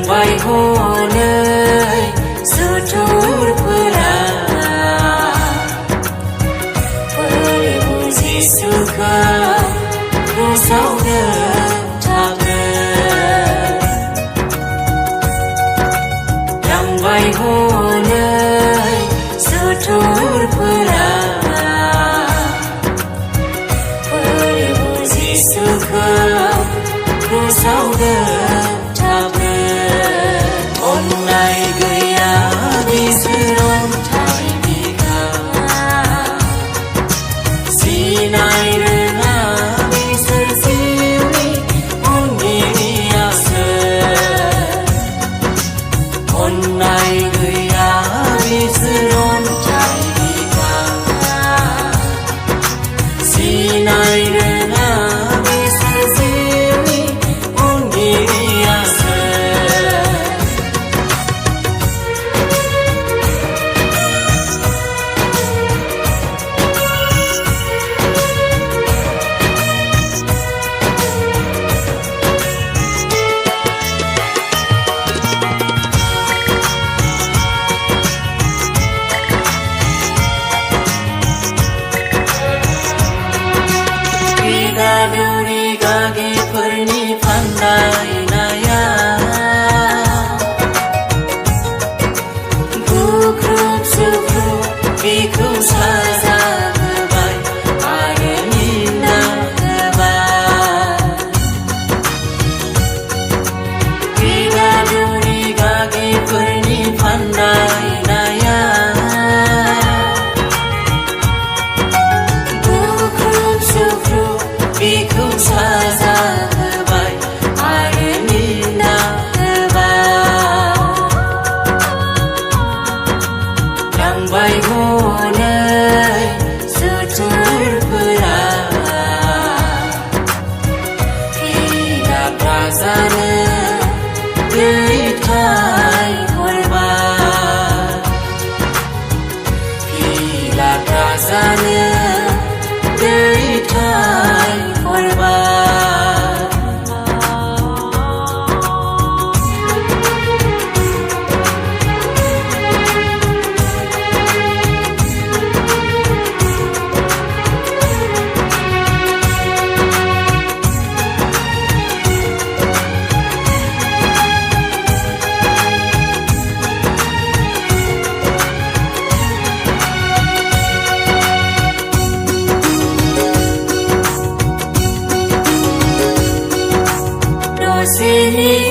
नांबाय हनै सुथुरफोरा बोरै बुजिसुखौ फोसावनो थागोन नांबाय हनै सुथुरफोरा बोरै बुजिसुखौ फोसावनो अन्नाय गैया बिसोर अन्थाइ बिखा सिनाय रोङा बिसोर जिउनि अनगिरियासो अन्नाय गैया बिसोर अन्थाइ बिखा सिनाय रोङा बिसोर जिउनि अनगिरियासो दौरि गागिफोरनि फान्दायनाया बुख्रुब सुख्रुब बिखौ साजा होबाय आरो निन्दा होबाय दौरि गागिफोरनि फान्दायनाया बिखौ साजा होबाय आरो निन्दा होबाय नांबाय हनै सुथुरफोरा फिलाफ्रा जानो दैथाय हरबाय फिलाफ्रा जानो दैथाय Sini